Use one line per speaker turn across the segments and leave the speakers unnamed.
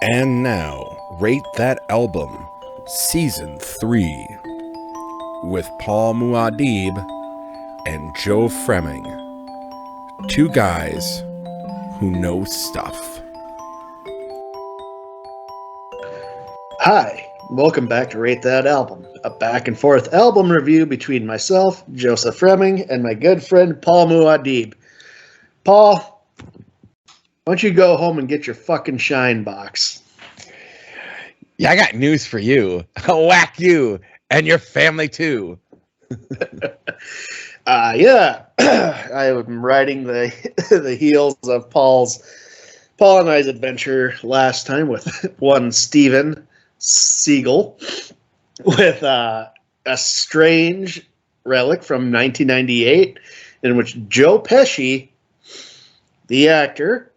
And now, Rate That Album, Season 3, with Paul Muad'Dib and Joe Fremming. Two guys who know stuff.
Hi, welcome back to Rate That Album, a back and forth album review between myself, Joseph Fremming, and my good friend Paul Muad'Dib. Paul, why don't you go home and get your fucking shine box?
Yeah, I got news for you. I'll whack you and your family too.
I am riding the heels of Paul and I's adventure last time with one Steven Siegel with a strange relic from 1998 in which Joe Pesci, the actor,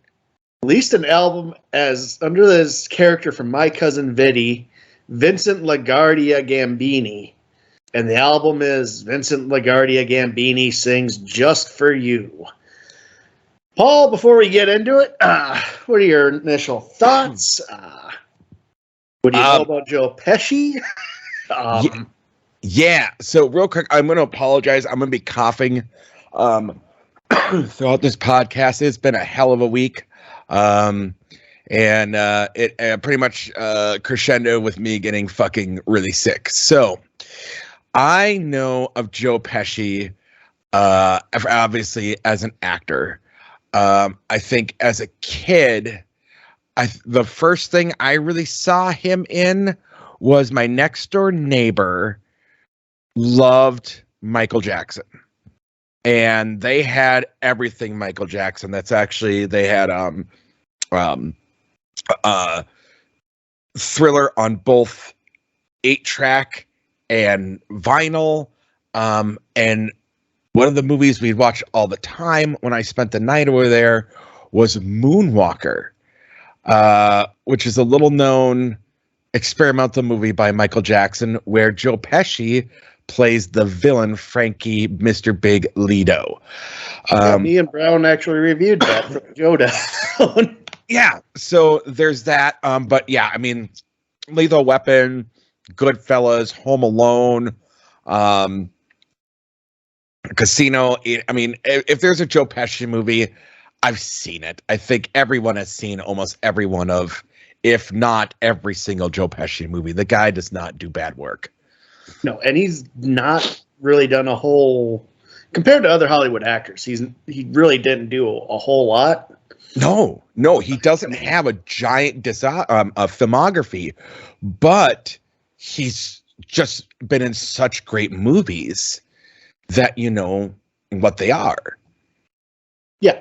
released an album as under his character from My Cousin Vinny, Vincent LaGuardia Gambini. And the album is Vincent LaGuardia Gambini Sings Just For You. Paul, before we get into it, what are your initial thoughts? What do you know about Joe Pesci?
Yeah, so real quick, I'm going to apologize. I'm going to be coughing throughout this podcast. It's been a hell of a week. It pretty much crescendo with me getting fucking really sick. So I know of Joe Pesci, obviously as an actor. I think as a kid, the first thing I really saw him in was my next door neighbor loved Michael Jackson. And they had everything Michael Jackson. That's actually, they had Thriller on both 8-track and vinyl. And one of the movies we'd watch all the time when I spent the night over there was Moonwalker, which is a little known experimental movie by Michael Jackson where Joe Pesci plays the villain Frankie Mr. Big Lido.
Me and Brown actually reviewed that from Joe Down.
Yeah, so there's that. But yeah, I mean, Lethal Weapon, Goodfellas, Home Alone, Casino. I mean, if there's a Joe Pesci movie, I've seen it. I think everyone has seen almost every one of, if not every single Joe Pesci movie. The guy does not do bad work.
No, and he's not really done a whole, compared to other Hollywood actors, he really didn't do a whole lot.
No, he doesn't have a giant filmography, but he's just been in such great movies that you know what they are. Yeah.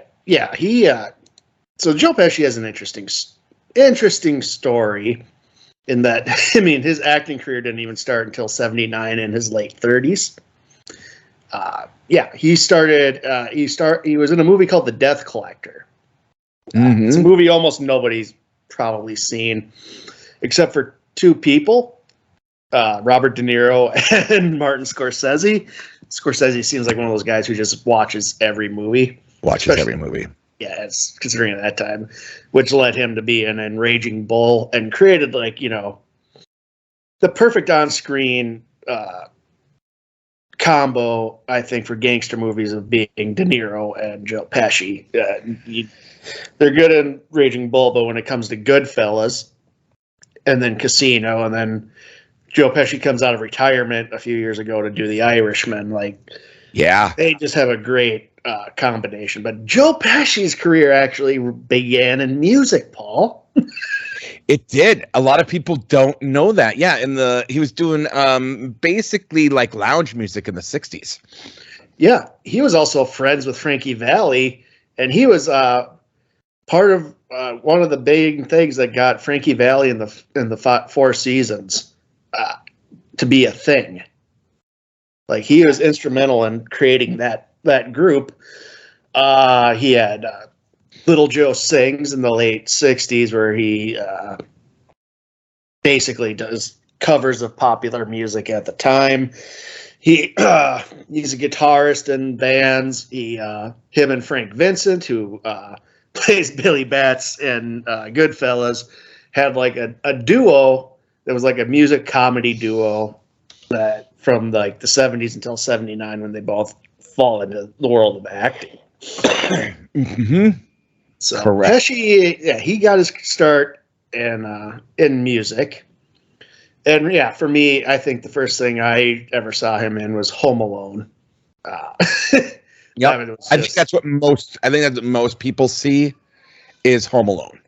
So Joe Pesci has an interesting story in that, I mean, his acting career didn't even start until 1979 in his late 30s. He was in a movie called The Death Collector. It's a movie almost nobody's probably seen, except for two people, Robert De Niro and Martin Scorsese. Scorsese seems like one of those guys who just watches every movie. Yeah, it's considering at that time, which led him to be an Raging Bull and created, like, you know, the perfect on-screen combo, I think, for gangster movies of being De Niro and Joe Pesci. They're good in Raging Bull, but when it comes to Goodfellas and then Casino, and then Joe Pesci comes out of retirement a few years ago to do The Irishman, like, yeah,
they just have a great combination. But Joe Pesci's career actually began in music, Paul.
It did. A lot of people don't know that. Yeah, he was doing basically like lounge music in the 60s.
Yeah, he was also friends with Frankie Valli, and he was part of one of the big things that got Frankie Valli in the Four Seasons to be a thing. Like, he was instrumental in creating that group. He had Little Joe Sings in the late 60s, where he basically does covers of popular music at the time. He's a guitarist in bands. Him and Frank Vincent, who plays Billy Bats in Goodfellas, had like a duo that was like a music comedy duo that from like the 70s until 79 when they both fall into the world of acting.
Mm-hmm.
So
Correct.
Pesci, yeah, he got his start in music. And yeah, for me, I think the first thing I ever saw him in was Home Alone.
Yep.
I mean,
I think that's what most people see is Home Alone.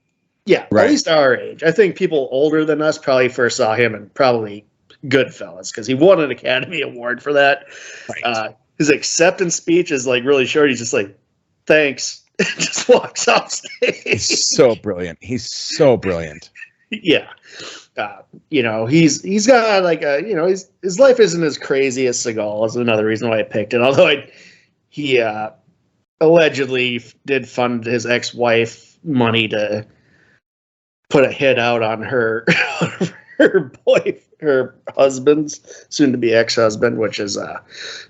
Yeah,
right.
At least our age. I think people older than us probably first saw him in probably Goodfellas because he won an Academy Award for that.
Right.
His acceptance speech is like really short. He's just like, "Thanks," just walks off stage.
He's so brilliant.
Yeah. He's got like his life isn't as crazy as Seagal is another reason why I picked it. Although he allegedly did fund his ex-wife money to put a hit out on her her husband's soon-to-be ex-husband, which is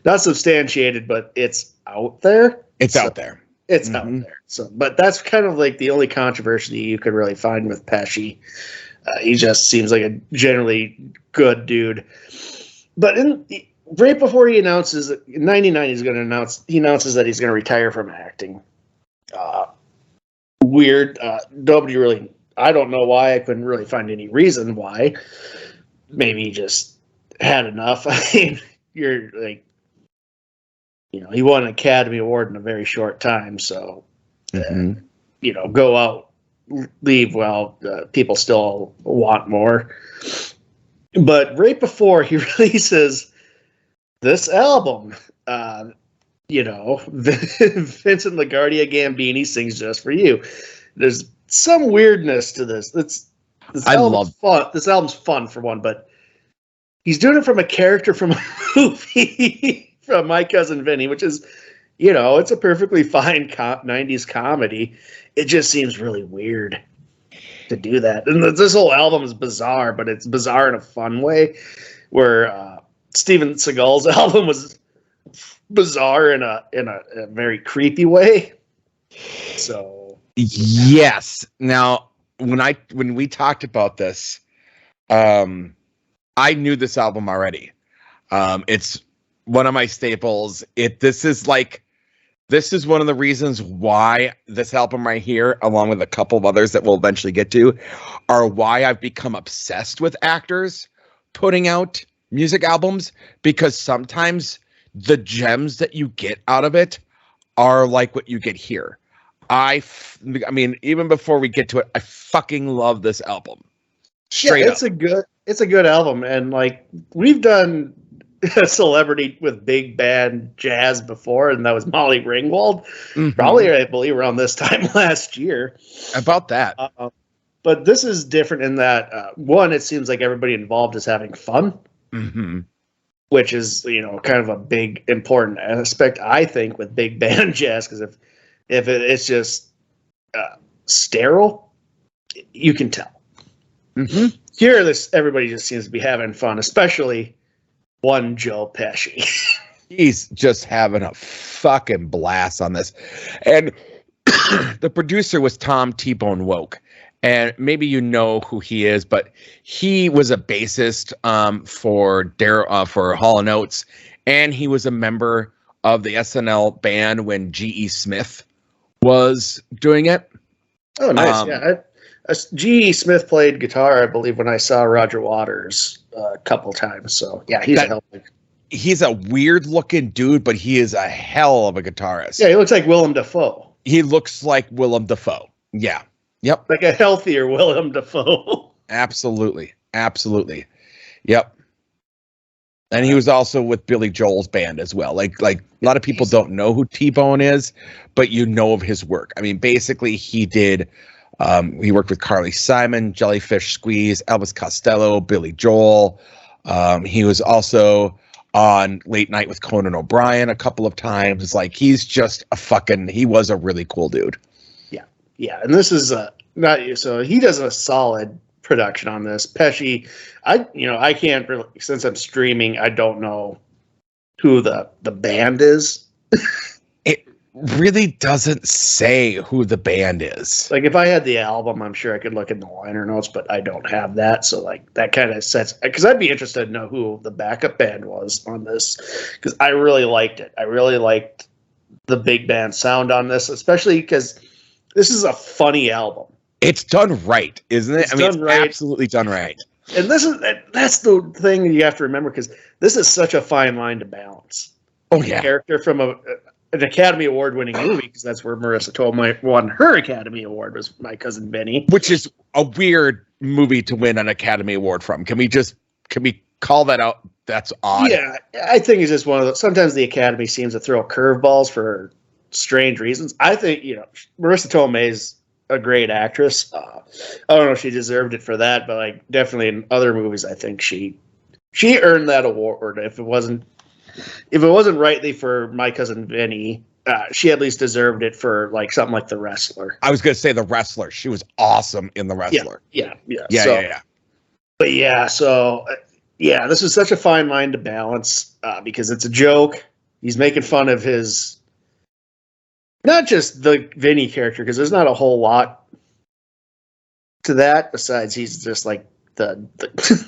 not substantiated, but it's out there.
It's out there.
It's out there. So, but that's kind of like the only controversy you could really find with Pesci. He just seems like a generally good dude. But right before he announces in '99 he announces that he's going to retire from acting. Weird. Nobody really. I don't know why. I couldn't really find any reason why. Maybe he just had enough. I mean, you're like, he won an Academy Award in a very short time. So, go out, leave. Well, people still want more. But right before he releases this album, Vincent LaGuardia Gambini sings "Just for You." There's some weirdness to this. This album's fun for one, but he's doing it from a character from a movie from My Cousin Vinny, which is, it's a perfectly fine 90s comedy. It just seems really weird to do that. And this whole album is bizarre, but it's bizarre in a fun way, where Steven Seagal's album was bizarre in a very creepy way. So
yes. Now, when we talked about this, I knew this album already. It's one of my staples. This is one of the reasons why this album right here, along with a couple of others that we'll eventually get to, are why I've become obsessed with actors putting out music albums, because sometimes the gems that you get out of it are like what you get here. I mean, even before we get to it, I fucking love this album. Straight up.
It's a good album, and like we've done a celebrity with big band jazz before, and that was Molly Ringwald. Probably, I believe, around this time last year.
About that.
But this is different in that one, it seems like everybody involved is having fun, which is kind of a big important aspect, I think, with big band jazz, because if it's just sterile, you can tell. Here, everybody just seems to be having fun, especially one Joe Pesci.
He's just having a fucking blast on this. And the producer was Tom T-Bone Woke. And maybe you know who he is, but he was a bassist for Hall & Oates, and he was a member of the SNL band when G.E. Smith was doing it.
Oh, nice. Yeah. G.E. Smith played guitar, I believe, when I saw Roger Waters a couple times. So, yeah,
he's a weird-looking dude, but he is a hell of a guitarist.
Yeah, he looks like Willem Dafoe.
He looks like Willem Dafoe. Yeah. Yep.
Like a healthier Willem Dafoe.
Absolutely. Yep. And he was also with Billy Joel's band as well. Like a lot of people don't know who T-Bone is, but you know of his work. I mean, basically he did... he worked with Carly Simon, Jellyfish Squeeze, Elvis Costello, Billy Joel. He was also on Late Night with Conan O'Brien a couple of times. It's like he's just he was a really cool dude.
Yeah, and this is so he does a solid production on this. Pesci, I can't really, since I'm streaming, I don't know who the band is.
really doesn't say who the band is.
Like if I had the album, I'm sure I could look in the liner notes, but I don't have that. So like that kind of sets, because I'd be interested to know who the backup band was on this, because I really liked it. I really liked the big band sound on this, especially because this is a funny album.
It's done right, isn't it?
It's right.
Absolutely done right.
And that's the thing you have to remember, because this is such a fine line to balance.
Oh yeah,
Character from an Academy Award winning movie, because that's where Marissa Tomei won her Academy Award, was My Cousin Vinny,
which is a weird movie to win an Academy Award from. Can we call that out? That's odd.
Yeah, I think it's just one of those. Sometimes the Academy seems to throw curveballs for strange reasons. I think Marissa Tomei is a great actress. I don't know if she deserved it for that, but like definitely in other movies, I think she earned that award. If it wasn't rightly for My Cousin Vinny, she at least deserved it for like something like The Wrestler.
I was going to say The Wrestler. She was awesome in The Wrestler.
Yeah. But this is such a fine line to balance, because it's a joke. He's making fun of his, not just the Vinny character, because there's not a whole lot to that besides he's just like the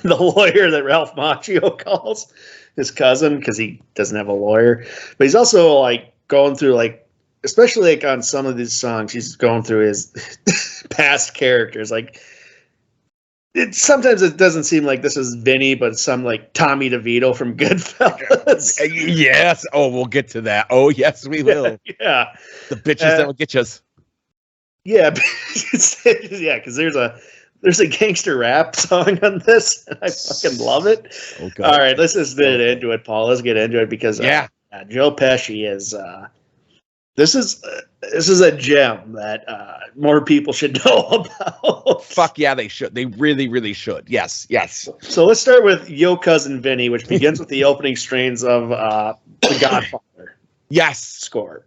lawyer that Ralph Macchio calls his cousin, because he doesn't have a lawyer. But he's also like going through, like, especially like on some of these songs, he's going through his past characters. Like sometimes it doesn't seem like this is Vinny, but it's some like Tommy DeVito from Goodfellas.
Yes. Oh, we'll get to that. Oh, yes, we will.
Yeah.
The bitches that will get us.
Yeah. Because there's a gangster rap song on this, and I fucking love it. Oh, God. All right, let's just get into it, Paul. Let's get into it, because Joe Pesci is this is a gem that more people should know about.
Fuck yeah, they should. They really, really should. Yes.
So let's start with Yo Cousin Vinny, which begins with the opening strains of The Godfather.
Yes,
score.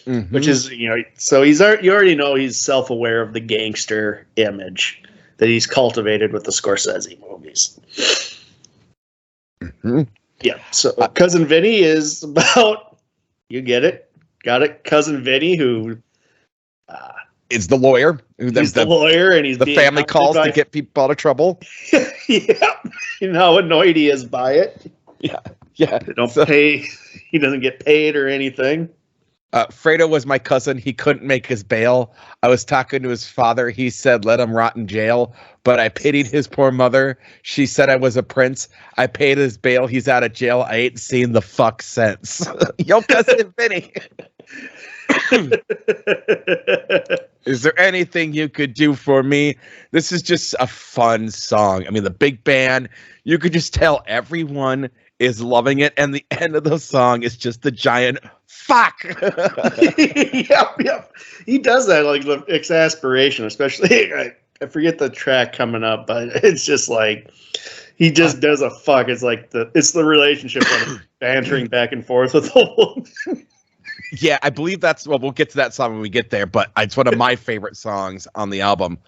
Mm-hmm. Which is, so you already know he's self-aware of the gangster image that he's cultivated with the Scorsese movies.
Mm-hmm.
Yeah. So Cousin Vinny is about, you get it, got it. Cousin Vinny, who
is the lawyer.
He's the lawyer, and he's
the family calls to get people out of trouble.
Yeah. You know how annoyed he is by it.
Yeah.
They don't pay. He doesn't get paid or anything.
Fredo was my cousin. He couldn't make his bail. I was talking to his father. He said, let him rot in jail. But I pitied his poor mother. She said I was a prince. I paid his bail. He's out of jail. I ain't seen the fuck since. Yo, Cousin Vinny. Is there anything you could do for me? This is just a fun song. I mean, the big band, you could just tell everyone is loving it. And the end of the song is just the giant fuck.
Yep. He does that, like the exasperation, especially. I forget the track coming up, but it's just like he just does a fuck. It's like it's the relationship of bantering back and forth with the woman.
Yeah, I believe we'll get to that song when we get there, but it's one of my favorite songs on the album.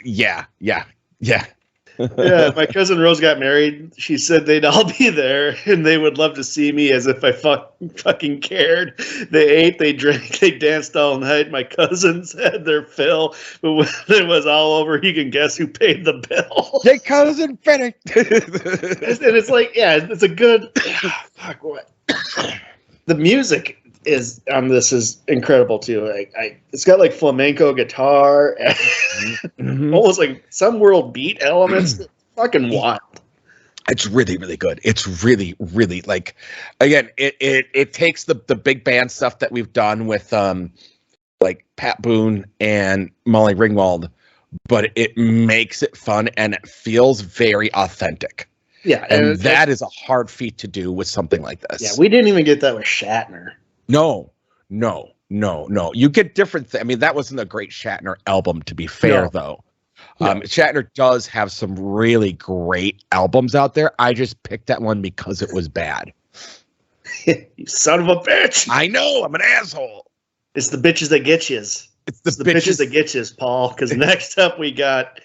Yeah.
Yeah, my cousin Rose got married. She said they'd all be there, and they would love to see me, as if I fucking cared. They ate, they drank, they danced all night. My cousins had their fill, but when it was all over, you can guess who paid the bill.
Hey, Cousin Vinny.
And it's like, it's a good. Fuck what. The music on this is incredible too. It's got like flamenco guitar, and almost like some world beat elements. Fucking wild.
It's really, really good. It's really, really like, again, it takes the big band stuff that we've done with like Pat Boone and Molly Ringwald, but it makes it fun and it feels very authentic.
Yeah,
and that is a hard feat to do with something like this.
Yeah, we didn't even get that with Shatner.
No. You get different things. I mean, that wasn't a great Shatner album, to be fair, though. No. Shatner does have some really great albums out there. I just picked that one because it was bad.
You son of a bitch.
I know. I'm an asshole.
It's the bitches that get yous. It's the bitches that get yous, Paul. Because next up we got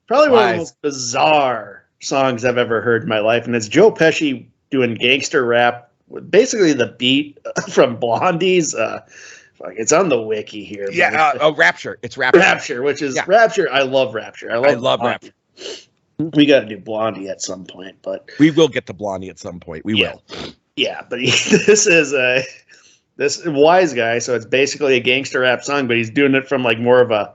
probably one of the most bizarre songs I've ever heard in my life. And it's Joe Pesci doing gangster rap basically the beat from Blondie's. It's on the wiki here.
Rapture. It's Rapture.
Rapture, which is Rapture. I love Rapture. I love
Rapture.
We got to do Blondie at some point, but
we will get to Blondie at some point. We will.
Yeah, but this is this Wise Guy, so it's basically a gangster rap song, but he's doing it from like more of a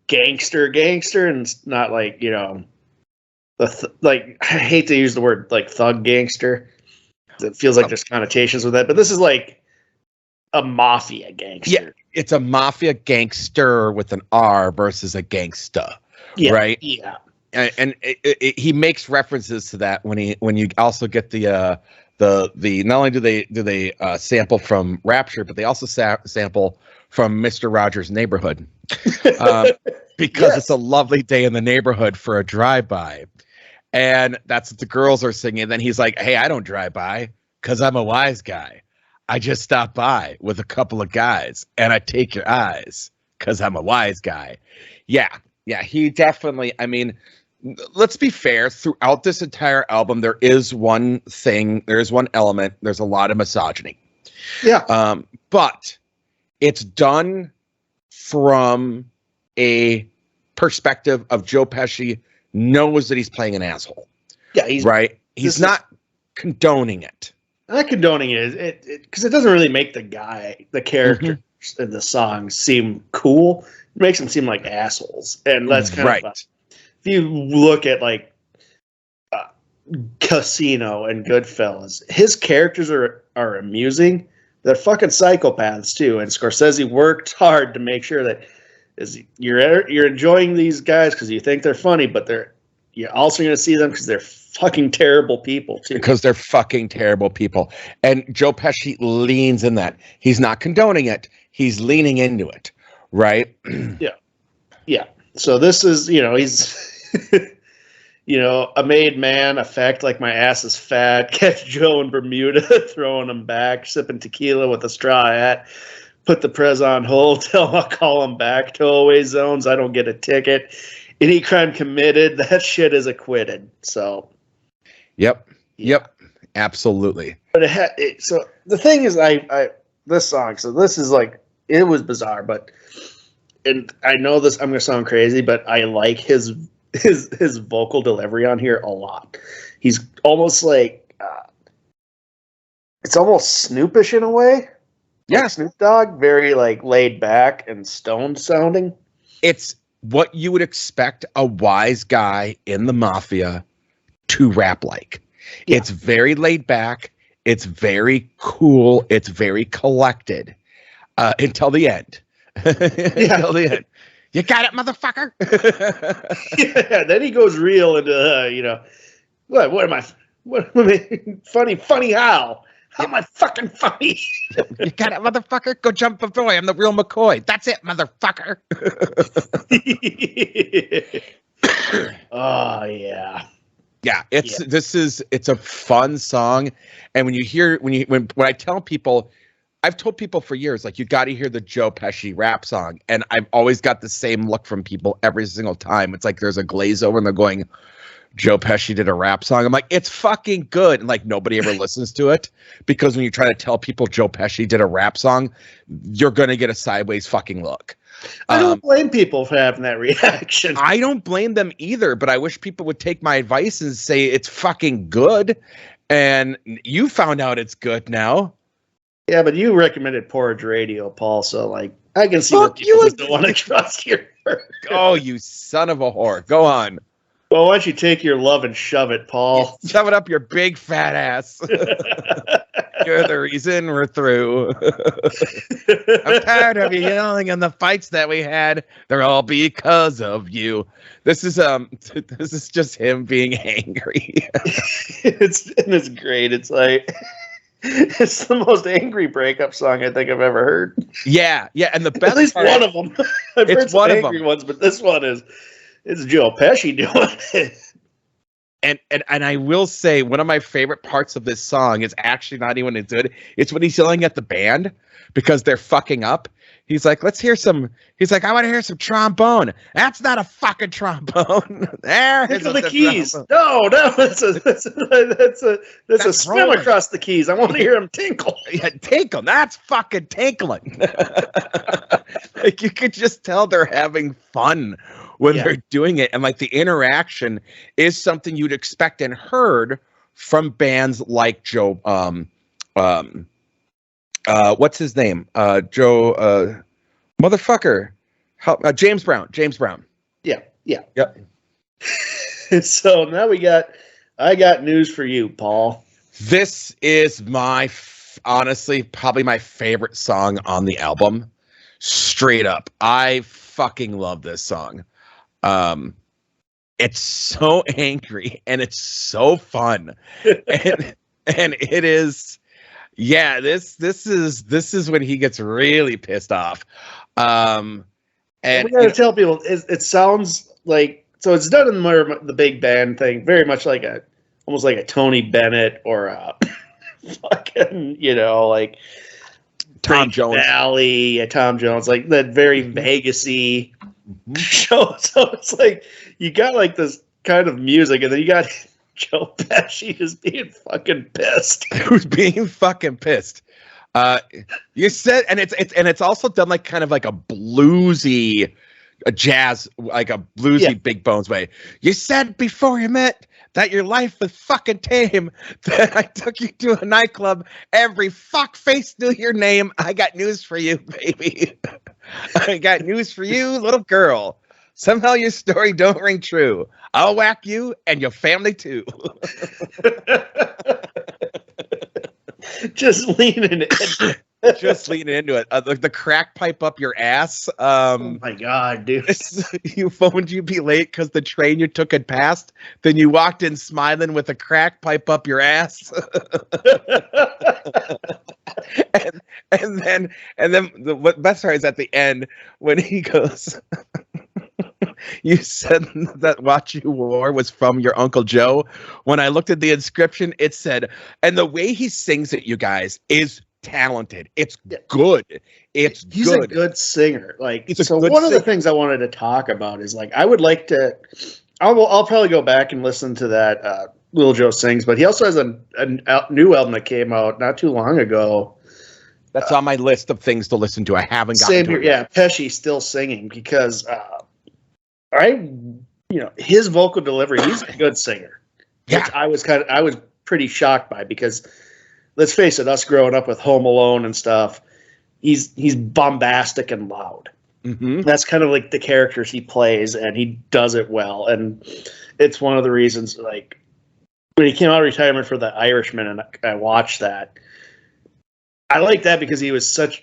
gangster, and it's not like, you know, like, I hate to use the word like thug gangster. It feels like there's connotations with that, but this is like a mafia gangster.
Yeah, it's a mafia gangster with an R versus a gangsta, right?
Yeah.
And he makes references to that when you also get the not only do they sample from Rapture, but they also sample from Mr. Rogers' Neighborhood, because it's a lovely day in the neighborhood for a drive-by, and that's what the girls are singing. And then he's like, "Hey, I don't drive by because I'm a wise guy. I just stop by with a couple of guys, and I take your eyes because I'm a wise guy." Yeah, he definitely. I mean, let's be fair. Throughout this entire album, there is one element. There's a lot of misogyny.
Yeah.
But it's done from a perspective of Joe Pesci knows that he's playing an asshole.
Yeah,
He's not condoning it.
Not condoning it, because it doesn't really make the character in the song seem cool. It makes them seem like assholes, and that's kind of if you look at like Casino and Goodfellas, his characters are amusing. They're fucking psychopaths too, and Scorsese worked hard to make sure that you're enjoying these guys because you think they're funny, but you're also going to see them because they're fucking terrible people too.
Because they're fucking terrible people, and Joe Pesci leans in that. He's not condoning it. He's leaning into it, right?
Yeah. So this is, he's, a made man effect, like my ass is fat, catch Joe in Bermuda, throwing him back, sipping tequila with a straw hat, put the prez on hold, tell him I'll call him back, towaway zones, I don't get a ticket. Any crime committed, that shit is acquitted. So.
Yep, absolutely.
But so the thing is, this song, so this is like, it was bizarre, and I know this, I'm going to sound crazy, but I like his vocal delivery on here a lot. He's almost like, it's almost Snoopish in a way.
Yeah.
Like Snoop Dogg, very like laid back and stoned sounding.
It's what you would expect a wise guy in the mafia to rap like. Yeah. It's very laid back. It's very cool. It's very collected until the end. Until the end. You got it, motherfucker.
Yeah, then he goes real into what am I funny how am I fucking funny?
You got it, motherfucker. Go jump a boy. I'm the real McCoy. That's it, motherfucker.
Oh yeah.
Yeah, it's a fun song, and when I tell people, I've told people for years, like, you got to hear the Joe Pesci rap song, and I've always got the same look from people every single time. It's like there's a glaze over, and they're going, Joe Pesci did a rap song. I'm like, it's fucking good, and like nobody ever listens to it, because when you try to tell people Joe Pesci did a rap song, you're gonna get a sideways fucking look.
I don't blame people for having that reaction.
I don't blame them either, but I wish people would take my advice and say it's fucking good. And you found out it's good now.
Yeah, but you recommended Porridge Radio, Paul, so like I can see what people don't want to trust your word.
Oh, you son of a whore. Go on.
Well, why don't you take your love and shove it, Paul?
Shove it up your big fat ass. You're the reason we're through. I'm tired of you yelling in the fights that we had. They're all because of you. This is just him being angry.
It's great. It's like it's the most angry breakup song I think I've ever heard.
Yeah, and the best
at least one of them. I've heard some
one
angry ones, but this one is. It's Joe Pesci doing it.
And I will say one of my favorite parts of this song is actually not even as good. It's when he's yelling at the band because they're fucking up. He's like, let's hear some. He's like, I want to hear some trombone. That's not a fucking trombone. There is
Look at the keys.
trombone.
No, that's a swim
rolling.
across the keys. I want to hear him tinkle.
Yeah, tinkle. That's fucking tinkling. Like you could just tell they're having fun when they're doing it, and like the interaction is something you'd expect and heard from bands like Joe. What's his name? Joe. Motherfucker. James Brown. James Brown.
Yeah.
Yep.
So now I got news for you, Paul.
This is honestly probably my favorite song on the album. Straight up. I fucking love this song. It's so angry and it's so fun. and it is, yeah, this is when he gets really pissed off. And
we gotta tell people it sounds like, so it's done in the big band thing, very much like almost like a Tony Bennett or a fucking, like
Tom Jones.
Valley, Tom Jones, like that very Vegas-y show. So it's like you got like this kind of music, and then you got Joe Pesci just being fucking pissed.
Who's being fucking pissed? You said, and it's also done like kind of like a bluesy, a jazz, like a bluesy Big Bones way. You said before you met that your life was fucking tame, that I took you to a nightclub. Every fuckface knew your name. I got news for you, baby. I got news for you, little girl. Somehow your story don't ring true. I'll whack you and your family too.
Just leaning in.
Just leaning into it. The crack pipe up your ass.
Oh my God, dude.
You phoned you be late because the train you took had passed. Then you walked in smiling with a crack pipe up your ass. and then the best part is at the end when he goes, you said that watch you wore was from your Uncle Joe. When I looked at the inscription, it said, and the way he sings it, you guys, is talented. It's good. He's
a good singer. Like, so one
singer.
Of the things I wanted to talk about is like, I would like to, I'll probably go back and listen to that Lil Joe Sings, but he also has a new album that came out not too long ago.
That's on my list of things to listen to. I haven't gotten to it yet.
Pesci still singing because his vocal delivery, he's a good singer.
Yeah.
Which I was pretty shocked by, because let's face it, us growing up with Home Alone and stuff, he's bombastic and loud.
Mm-hmm.
That's kind of like the characters he plays, and he does it well. And it's one of the reasons, like, when he came out of retirement for The Irishman, and I watched that, I like that because he was such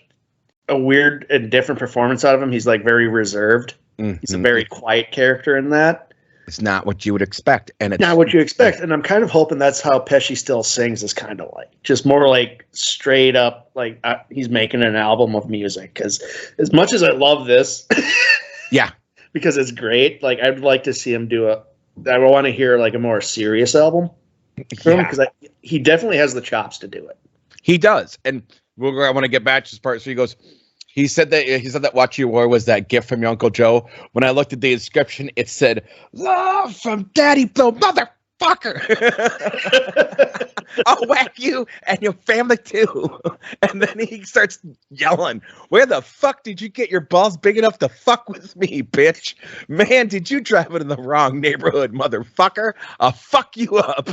a weird and different performance out of him. He's like very reserved. Mm-hmm. He's a very quiet character in that.
It's not what you would expect, and it's
not what you expect. And I'm kind of hoping that's how Pesci still sings, is kind of like just more like straight up, like he's making an album of music. Because as much as I love this,
yeah,
because it's great. Like, I'd like to see him do I want to hear like a more serious album from him, because he definitely has the chops to do it.
He does, and I want to get back to this part. So he goes. He said that Watch You Wore was that gift from your Uncle Joe. When I looked at the inscription, it said, "Love from Daddy Blow, motherfucker." I'll whack you and your family too. And then he starts yelling, "Where the fuck did you get your balls big enough to fuck with me, bitch? Man, did you drive it in the wrong neighborhood, motherfucker? I'll fuck you up."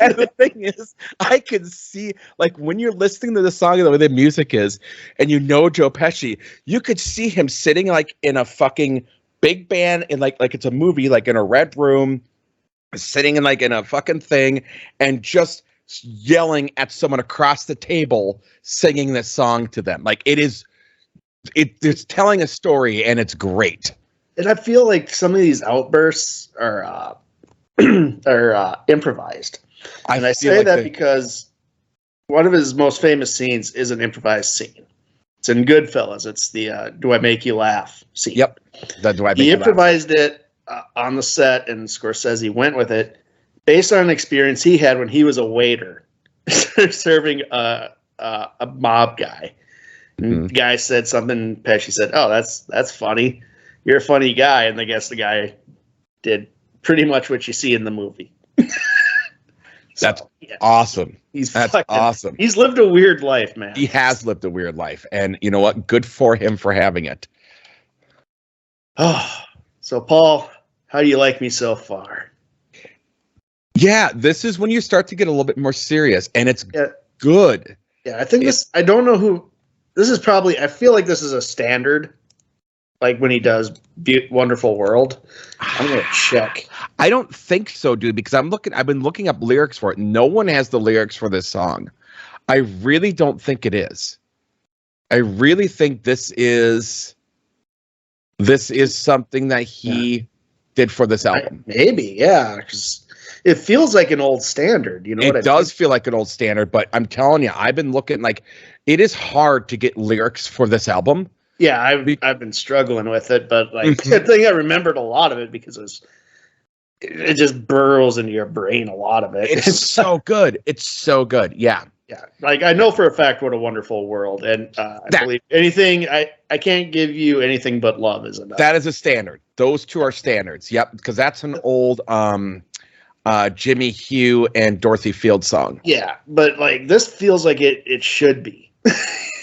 And the thing is, I can see, like, when you're listening to the song and the way the music is, and you know Joe Pesci, you could see him sitting like in a fucking big band in like it's a movie, like in a red room, sitting in like in a fucking thing, and just yelling at someone across the table, singing this song to them. Like, it's telling a story, and it's great.
And I feel like some of these outbursts are improvised. And I say that because one of his most famous scenes is an improvised scene. It's in Goodfellas. It's the "Do I Make You Laugh" scene.
Yep. That do I make
He
you laugh?
improvised it on the set, and Scorsese went with it based on an experience he had when he was a waiter serving a mob guy. And the guy said something. Pesci said, "Oh, that's funny. You're a funny guy." And I guess the guy did pretty much what you see in the movie.
That's awesome.
That's
awesome.
He's lived a weird life, man.
He has lived a weird life, and you know what? Good for him for having it.
Oh, so Paul, how do you like me so far?
Yeah, this is when you start to get a little bit more serious, and it's good.
Yeah, I think this. I don't know who. This is probably. I feel like this is a standard. Like when he does Wonderful World. I'm gonna check.
I don't think so, dude, because I've been looking up lyrics for it. No one has the lyrics for this song. I really don't think it is. I really think this is something that he did for this album.
Maybe, yeah, because it feels like an old standard. You know,
it does feel like an old standard, but I'm telling you, I've been looking like it is hard to get lyrics for this album.
Yeah, I've been struggling with it, but like I think I remembered a lot of it because it just burrows into your brain. A lot of it.
It's so good. It's so good. Yeah.
Yeah. Like I know for a fact what a wonderful world, and I believe anything. I can't give you anything but love is enough.
That is a standard. Those two are standards. Yep, because that's an old Jimmy Hugh and Dorothy Field song.
Yeah, but like this feels like it should be.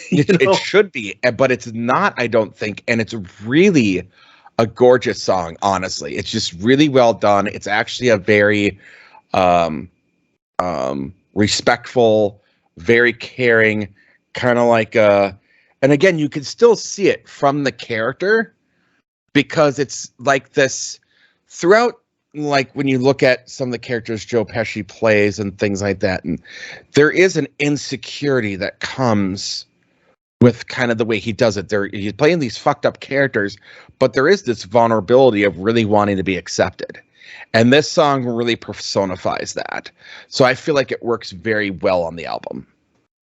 It should be, but it's not, I don't think. And it's really a gorgeous song, honestly. It's just really well done. It's actually a very respectful, very caring, kind of like and again, you can still see it from the character because it's like this throughout, like when you look at some of the characters Joe Pesci plays and things like that, and there is an insecurity that comes with kind of the way he does it. He's playing these fucked up characters, but there is this vulnerability of really wanting to be accepted. And this song really personifies that. So I feel like it works very well on the album.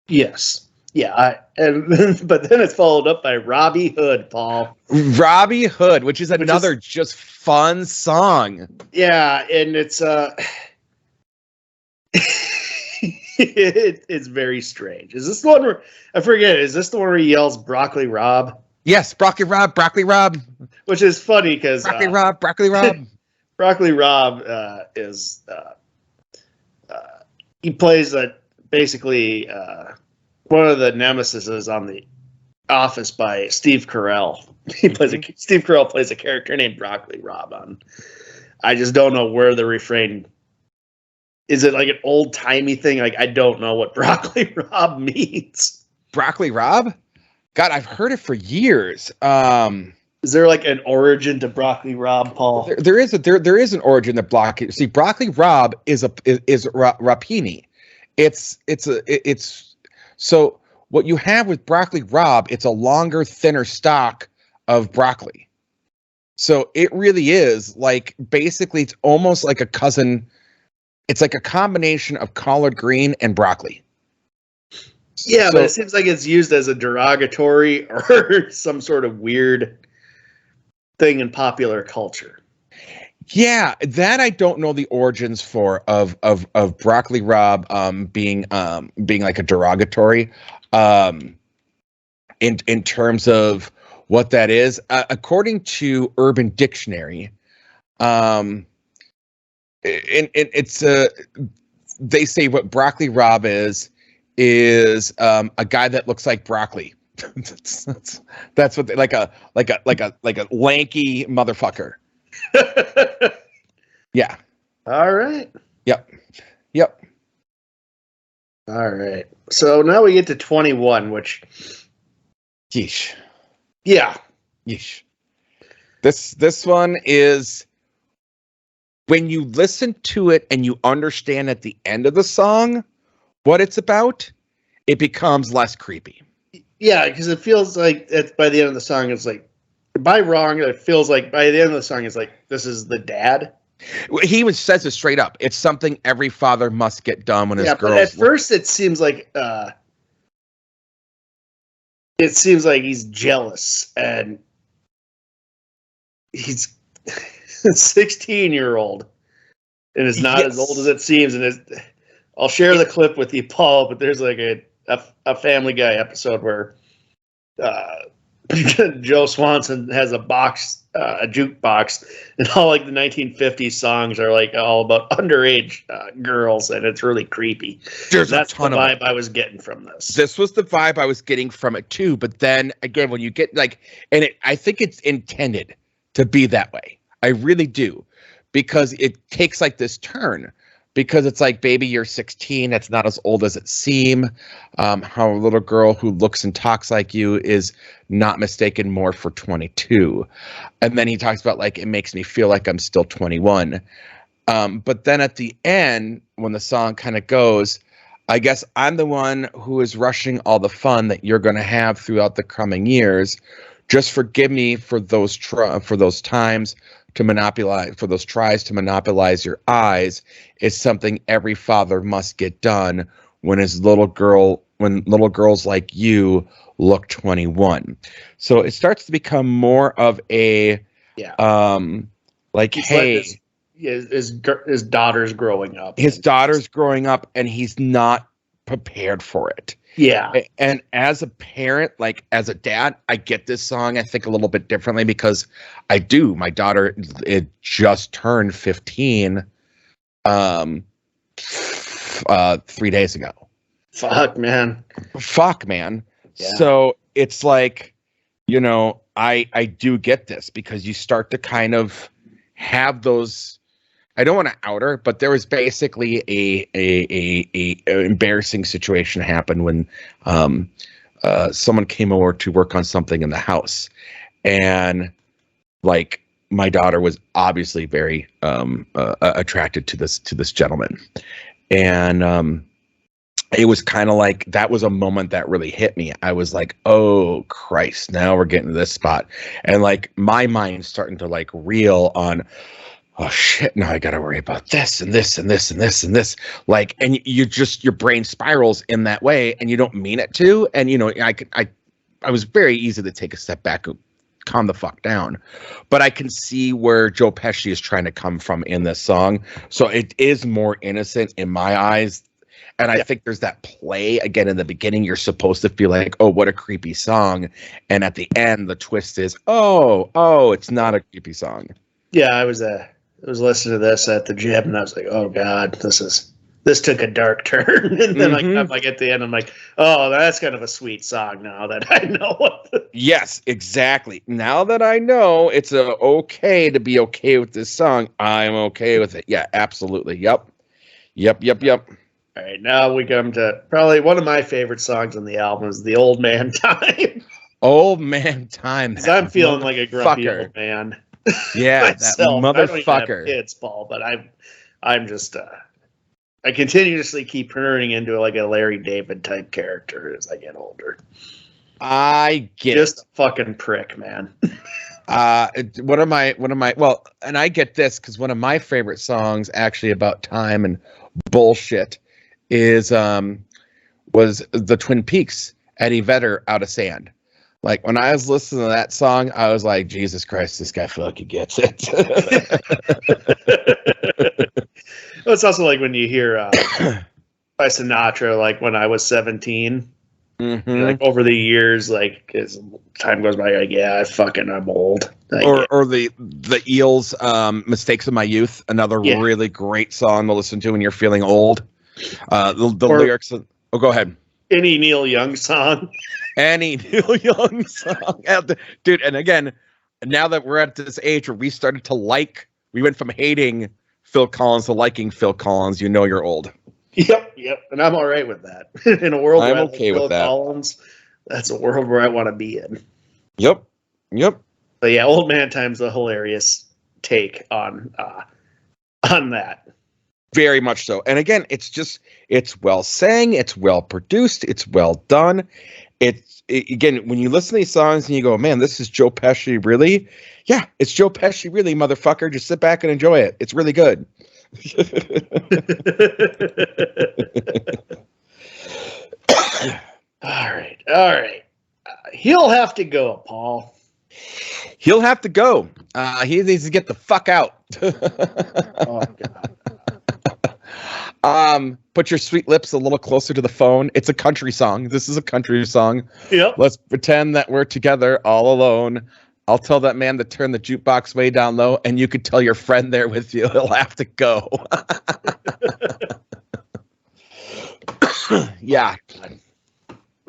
Yes. Yeah. But then it's followed up by Robbie Hood, Paul.
Robbie Hood, which is another just fun song.
Yeah. And it's, it's very strange. Is this the one where I forget? Is this the one where he yells "Broccoli Rob"?
Yes, Broccoli Rob, Broccoli Rob.
Which is funny because
Broccoli Rob, Broccoli Rob.
Broccoli Rob is he plays basically one of the nemesises on The Office by Steve Carell. Steve Carell plays a character named Broccoli Rob on. I just don't know where the refrain. Is it like an old timey thing? Like I don't know what Broccoli Rob means.
Broccoli Rob? God, I've heard it for years.
Is there like an origin to Broccoli Rob, Paul?
There is an origin to Broccoli. See, Broccoli Rob is rapini. It's so what you have with Broccoli Rob. It's a longer, thinner stock of broccoli. So it really is like basically it's almost like a cousin. It's like a combination of collard green and broccoli.
Yeah, but it seems like it's used as a derogatory or some sort of weird thing in popular culture.
Yeah, that I don't know the origins for of Broccoli Rob being like a derogatory in terms of what that is. According to Urban Dictionary, it's they say what Broccoli Rob is a guy that looks like broccoli. that's what like a lanky motherfucker. Yeah.
All right.
Yep.
All right. So now we get to 21, which.
Yeesh.
Yeah.
Yeesh. This one is. When you listen to it and you understand at the end of the song what it's about, it becomes less creepy.
Yeah, because it feels like by the end of the song, it's like, am I wrong? It feels like by the end of the song, it's like, this is the dad.
He even says it straight up. It's something every father must get done when his girls.
But at first, it seems like it seems like he's jealous, and he's a 16-year-old and is not as old as it seems. And I'll share the clip with you, Paul, but there's like a Family Guy episode where Joe Swanson has a jukebox, and all like the 1950s songs are like all about underage girls, and it's really creepy. That's the vibe I was getting from this.
This was the vibe I was getting from it too. But then again, when you get like, I think it's intended to be that way. I really do, because it takes like this turn. Because it's like, baby, you're 16. That's not as old as it seems. How a little girl who looks and talks like you is not mistaken more for 22. And then he talks about like, it makes me feel like I'm still 21. But then at the end, when the song kind of goes, I guess I'm the one who is rushing all the fun that you're going to have throughout the coming years. Just forgive me for those times to monopolize, for those tries to monopolize your eyes, is something every father must get done when little girls like you look 21. So it starts to become more of a like, hey,
his daughter's growing up.
His daughter's growing up, and he's not prepared for it.
Yeah.
And as a parent, like as a dad, I get this song, I think, a little bit differently, because I do. My daughter, it just turned 15 3 days ago.
Fuck, man.
Yeah. So it's like, I do get this, because you start to kind of have those. I don't want to out her, but there was basically a embarrassing situation happen when someone came over to work on something in the house, and like my daughter was obviously very attracted to this gentleman, and it was kind of like, that was a moment that really hit me. I was like, oh Christ, now we're getting to this spot, and like my mind's starting to like reel on. Oh shit, now I gotta worry about this and this and this and this and this. Like, and your brain spirals in that way, and you don't mean it to. And I was very easy to take a step back and calm the fuck down. But I can see where Joe Pesci is trying to come from in this song. So it is more innocent in my eyes. And I think there's that play again in the beginning. You're supposed to feel like, oh, what a creepy song. And at the end, the twist is, oh, it's not a creepy song.
Yeah, I was listening to this at the gym, and I was like, "Oh God, this took a dark turn." And then, I'm like, at the end, I'm like, "Oh, that's kind of a sweet song now that I know what."
Yes, exactly. Now that I know it's okay to be okay with this song, I'm okay with it. Yeah, absolutely. Yep.
All right, now we come to probably one of my favorite songs on the album, is "The Old Man Time."
Old Man Time.
Because I'm feeling like a grumpy old man.
Yeah, that motherfucker.
I don't even have kids, Paul, but I'm just I continuously keep turning into like a Larry David type character as I get older.
I get
just a fucking prick, man.
One of my well, and I get this because one of my favorite songs actually about time and bullshit is was the Twin Peaks, Eddie Vedder, Out of Sand. Like, when I was listening to that song, I was like, Jesus Christ, this guy fucking gets it.
It's also like when you hear by Sinatra, like when I was 17, like over the years, like as time goes by, like, yeah, I'm old. Like,
or the Eels, Mistakes of My Youth, another really great song to listen to when you're feeling old. The lyrics, go ahead.
Any Neil Young song.
Any Neil Young song. Dude, and again, now that we're at this age where we started to we went from hating Phil Collins to liking Phil Collins, you're old.
Yep. And I'm all right with that. In a world where
I'm okay with that.
Collins, that's a world where I want to be in.
Yep.
But yeah, Old Man Time's a hilarious take on that.
Very much so. And again, it's well sang, it's well produced, it's well done. Again, when you listen to these songs and you go, man, this is Joe Pesci, really? Yeah, it's Joe Pesci, really, motherfucker. Just sit back and enjoy it. It's really good.
All right. He'll have to go, Paul.
He'll have to go. He needs to get the fuck out.
Oh, God.
Put your sweet lips a little closer to the phone. It's a country song. This is a country song.
Yep.
Let's pretend that we're together all alone. I'll tell that man to turn the jukebox way down low, and you could tell your friend there with you. He'll have to go. Yeah.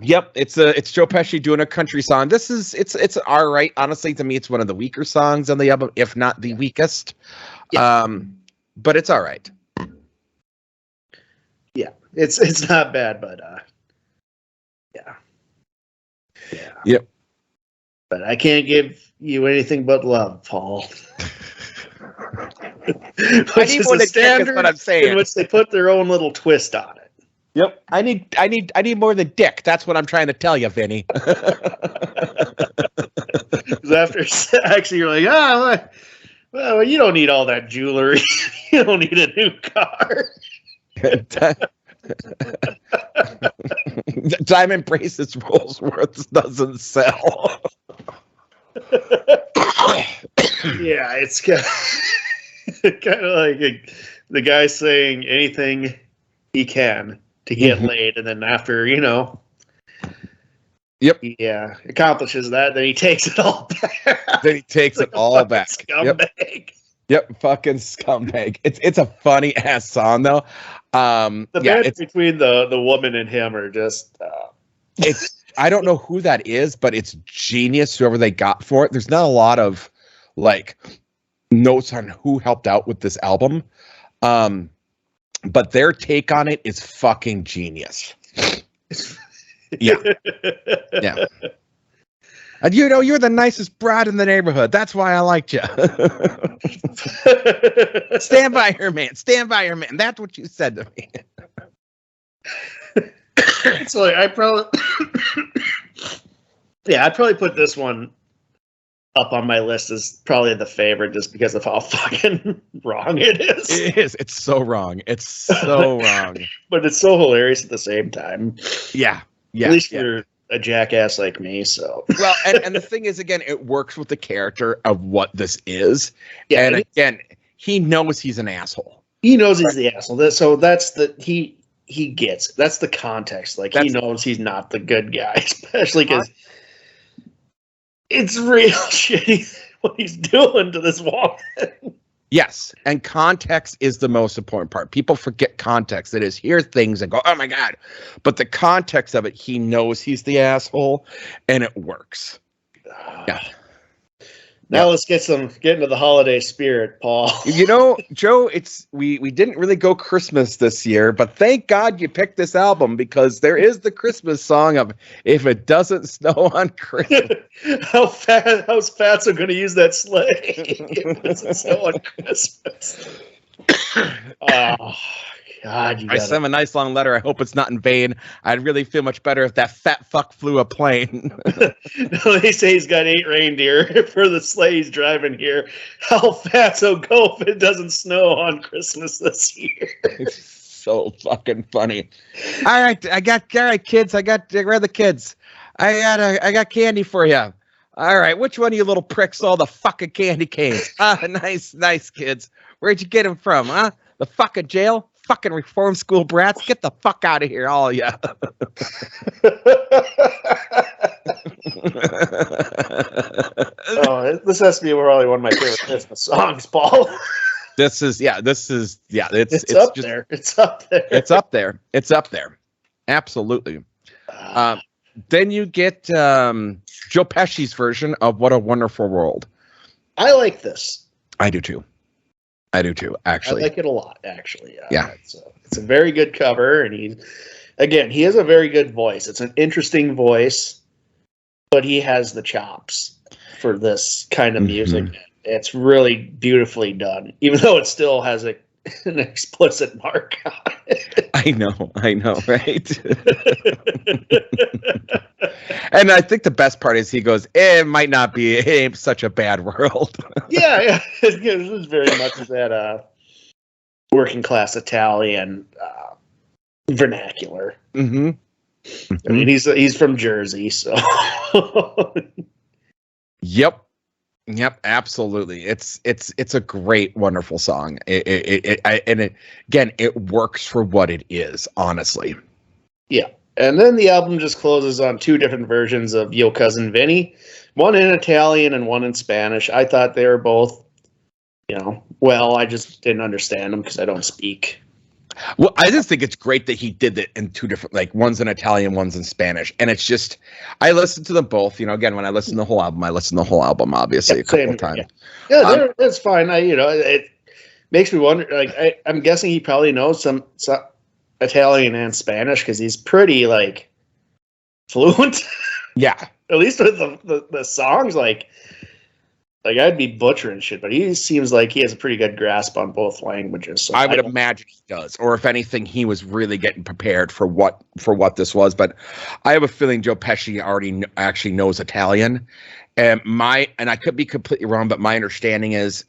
Yep, it's Joe Pesci doing a country song. It's all right. Honestly, to me, it's one of the weaker songs on the album, if not the weakest.
Yeah.
But it's all right.
Yeah, it's not bad, but yeah.
Yep.
But I can't give you anything but love, Paul.
I need more than dick is what I'm saying.
In which they put their own little twist on it.
Yep. I need more than dick. That's what I'm trying to tell you, Vinny.
After sex, you're like, well, you don't need all that jewelry. You don't need a new car.
Diamond bracelets Rolls-Royce doesn't sell.
Yeah, it's kind of like the guy saying anything he can to get laid, and then after,
Yep.
Yeah, accomplishes that, then he takes it all back.
Then he takes it all back.
Scumbag.
Yep, fucking scumbag. It's a funny ass song though.
The banter between the woman and him are just.
It's I don't know who that is, but it's genius. Whoever they got for it. There's not a lot of like notes on who helped out with this album, but their take on it is fucking genius. Yeah, yeah. And you're the nicest broad in the neighborhood. That's why I liked you. Stand by her, man. Stand by her, man. That's what you said to me.
So I'd probably put this one up on my list as probably the favorite just because of how fucking wrong it is.
It is. It's so wrong. It's so wrong.
But it's so hilarious at the same time.
Yeah. Yeah.
At least for a jackass like me, so.
Well, and the thing is, again, it works with the character of what this is.
Yeah,
and again, he knows he's an asshole.
He knows he's the asshole. So that's he gets it. That's the context. Like, he knows he's not the good guy, especially because it's real shitty what he's doing to this woman.
Yes, and context is the most important part. People forget context. It is hear things and go, oh my God. But the context of it, he knows he's the asshole, and it works. Yeah.
Now let's get into the holiday spirit, Paul.
Joe, we didn't really go Christmas this year, but thank God you picked this album because there is the Christmas song of "If It Doesn't Snow on Christmas."
How's Fatso going to use that sleigh? If it doesn't snow on Christmas. Oh God!
I sent him a nice long letter. I hope it's not in vain. I'd really feel much better if that fat fuck flew a plane.
No, they say he's got 8 reindeer for the sleigh he's driving here. How Fatso go if it doesn't snow on Christmas this year?
It's so fucking funny. All right, kids. Where are the kids? I got candy for you. All right, which one of you little pricks stole the fucking candy canes? Nice kids. Where'd you get them from, huh? The fucking jail? Fucking reform school brats, get the fuck out of here, all of you.
Oh, this has to be probably one of my favorite Christmas songs, Paul.
It's up there.
It's up there.
It's up there. Absolutely. Then you get Joe Pesci's version of "What a Wonderful World."
I like this.
I do too, actually.
I like it a lot, actually.
Yeah.
It's a very good cover, and he has a very good voice. It's an interesting voice, but he has the chops for this kind of music. Mm-hmm. It's really beautifully done, even though it still has an explicit mark on it.
I know, right? And I think the best part is he goes, it ain't such a bad world.
Yeah. It was very much that working class Italian vernacular.
Mm-hmm.
I mean, he's from Jersey, so.
Yep, absolutely. It's a great, wonderful song. Again, it works for what it is, honestly.
Yeah, and then the album just closes on 2 different versions of My Cousin Vinny, one in Italian and one in Spanish. I thought they were both, well, I just didn't understand them because I don't speak.
Well, I just think it's great that he did it in 2 different, like one's in Italian, one's in Spanish. And it's just, I listened to them both, again, when I listen to the whole album, obviously a couple of times.
Yeah, that's fine. It makes me wonder, like, I'm guessing he probably knows some Italian and Spanish because he's pretty, like, fluent.
Yeah.
At least with the songs, like I'd be butchering shit, but he seems like he has a pretty good grasp on both languages. So
I would imagine he does, or if anything, he was really getting prepared for what this was. But I have a feeling Joe Pesci already actually knows Italian, and I could be completely wrong, but my understanding is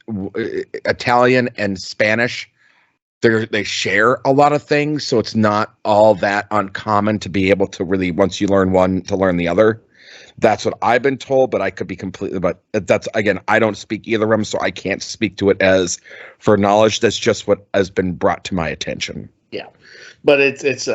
Italian and Spanish, they share a lot of things, so it's not all that uncommon to be able to really, once you learn one, to learn the other. That's what I've been told, but I could be completely, but that's, again, I don't speak either of them, so I can't speak to it as for knowledge. That's just what has been brought to my attention.
Yeah. But it's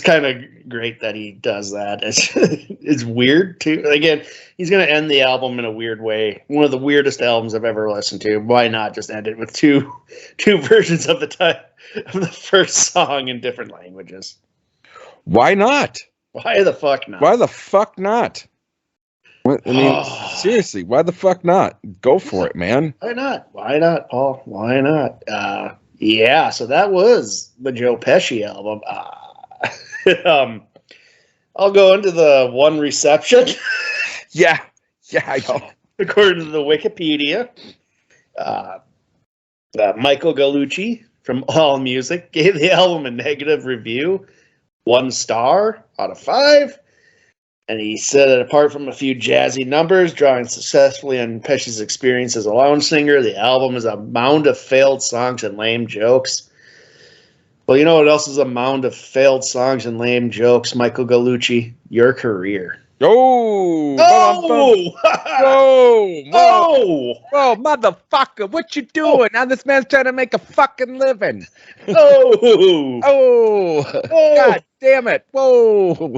kind of great that he does that. It's weird too. Again, he's going to end the album in a weird way. One of the weirdest albums I've ever listened to. Why not just end it with two versions of the first song in different languages?
Why not?
Why the fuck not?
Why the fuck not? I mean, seriously, why the fuck not? Go for it, man.
Why not? Why not, Paul? Why not? Yeah, so that was the Joe Pesci album. I'll go into the one reception.
Yeah, I know.
According to the Wikipedia, Michael Gallucci from AllMusic gave the album a negative review, 1 star out of 5. And he said that apart from a few jazzy numbers, drawing successfully on Pesci's experience as a lounge singer, the album is a mound of failed songs and lame jokes. Well, you know what else is a mound of failed songs and lame jokes, Michael Gallucci? Your career.
Oh! Whoa, motherfucker, what you doing? Now this man's trying to make a fucking living. Oh! God damn it. Whoa!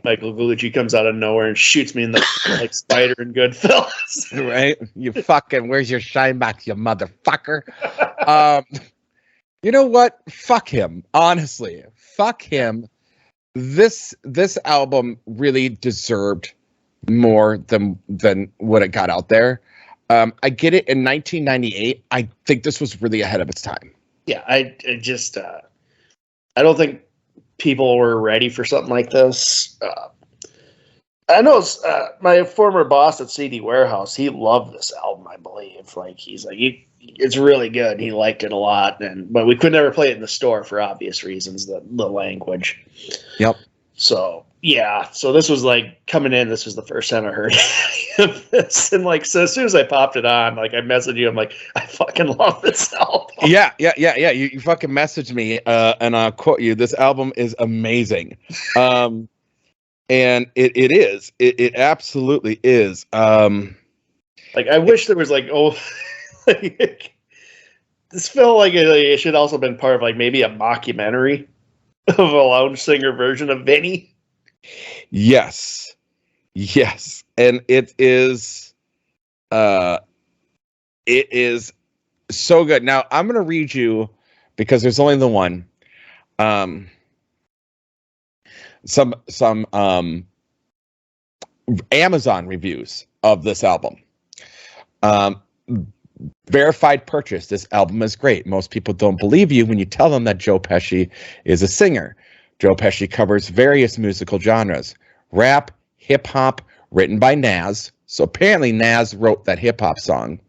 Michael Gallucci comes out of nowhere and shoots me in the like Spider in Goodfellas.
Right? You fucking, where's your shine box, you motherfucker? You know what? Fuck him. Honestly, fuck him. This album really deserved more than what it got out there. I get it. In 1998, I think this was really ahead of its time.
Yeah, I don't think people were ready for something like this. I know my former boss at CD Warehouse, he loved this album, I believe. Like, he's like, it's really good. He liked it a lot, but we could never play it in the store for obvious reasons, the language.
Yep.
So, yeah. So this was like coming in, this was the first time I heard of this. And like, so as soon as I popped it on, like I messaged you, I'm like, I fucking love this album.
Yeah. You fucking messaged me, and I'll quote you. This album is amazing. And it is. It absolutely is.
Like, I wish there was like, like, this felt like it should also been part of like maybe a mockumentary of a lounge singer version of Vinny.
Yes, and it is so good. Now I'm gonna read you, because there's only the one, some Amazon reviews of this album. Verified purchase. This album is great. Most people don't believe you when you tell them that Joe Pesci is a singer. Joe Pesci covers various musical genres: rap, hip hop, written by Nas. So apparently Nas wrote that hip hop song,